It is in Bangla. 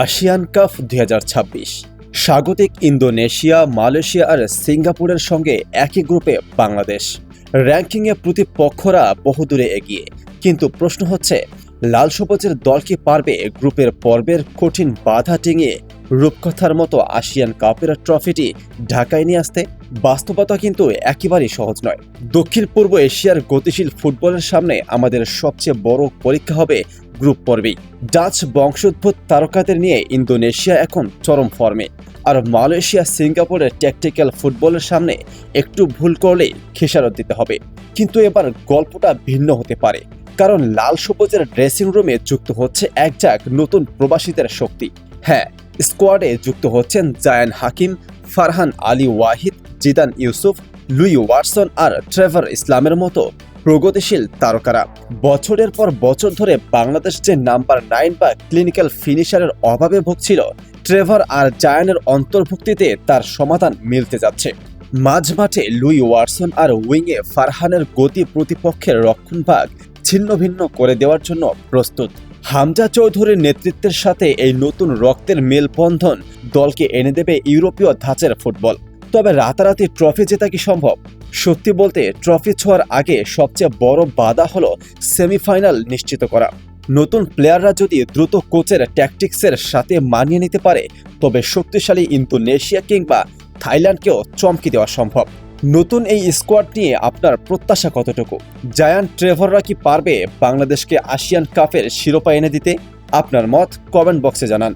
আসিয়ান কাপ 2026 স্বাগতিক ইন্দোনেশিয়া, মালয়েশিয়া আর সিঙ্গাপুরের সঙ্গে একই গ্রুপে বাংলাদেশ। র্যাঙ্কিংয়ে প্রতিপক্ষরা বহুদূরে এগিয়ে, কিন্তু প্রশ্ন হচ্ছে লাল সবুজের দল কি পারবে গ্রুপের পর্বের কঠিন বাধা ডিঙিয়ে রূপকথার মতো আসিয়ান কাপের ট্রফিটি ঢাকায় নিয়ে আসতে? বাস্তবতা কিন্তু একেবারেই সহজ নয়। দক্ষিণ পূর্ব এশিয়ার গতিশীল ফুটবলের সামনে আমাদের সবচেয়ে বড় পরীক্ষা হবে গ্রুপ পর্বেই। ডাচ বংশোদ্ভূত তারকাদের নিয়ে ইন্দোনেশিয়া এখন চরম ফর্মে, আর মালয়েশিয়া সিঙ্গাপুরের ট্যাকটিক্যাল ফুটবলের সামনে একটু ভুল করলেই খেসারত দিতে হবে। কিন্তু এবার গল্পটা ভিন্ন হতে পারে, কারণ লাল সবুজের ড্রেসিং রুমে যুক্ত হচ্ছে এক ঝাঁক নতুন প্রবাসীদের শক্তি। হ্যাঁ, স্কোয়াডে যুক্ত হচ্ছেন জায়ান হাকিম, ফারহান আলী ওয়াহিদ, জিদান ইউসুফ, লুই ওয়াটসন আর ট্রেভার ইসলামের মতো প্রগতিশীল তারকারা। বছরের পর বছর ধরে বাংলাদেশ যে নাম্বার 9 বা ক্লিনিক্যাল ফিনিশারের অভাবে ভুগছিল, ট্রেভার আর জায়ানের অন্তর্ভুক্তিতে তার সমাধান মিলতে যাচ্ছে। মাঝমাঠে লুই ওয়াটসন আর উইংয়ে ফারহানের গতি প্রতিপক্ষের রক্ষণভাগ ছিন্ন ভিন্ন করে দেওয়ার জন্য প্রস্তুত। হামজা চৌধুরীর নেতৃত্বের সাথে এই নতুন রক্তের মেলবন্ধন দলকে এনে দেবে ইউরোপীয় ধাঁচের ফুটবল। তবে রাতারাতি ট্রফি জেতা কি সম্ভব? সত্যি বলতে ট্রফি ছোঁয়ার আগে সবচেয়ে বড় বাধা হলো সেমিফাইনাল নিশ্চিত করা। নতুন প্লেয়াররা যদি দ্রুত কোচের ট্যাকটিক্সের সাথে মানিয়ে নিতে পারে, তবে শক্তিশালী ইন্দোনেশিয়া কিংবা থাইল্যান্ডকেও চমকে দেওয়া সম্ভব। নতুন এই স্কোয়াড নিয়ে আপনার প্রত্যাশা কতটুকু? জায়ান্ট ট্রেভাররা কি পারবে বাংলাদেশকে আসিয়ান কাপের শিরোপা এনে দিতে? আপনার মত কমেন্ট বক্সে জানান।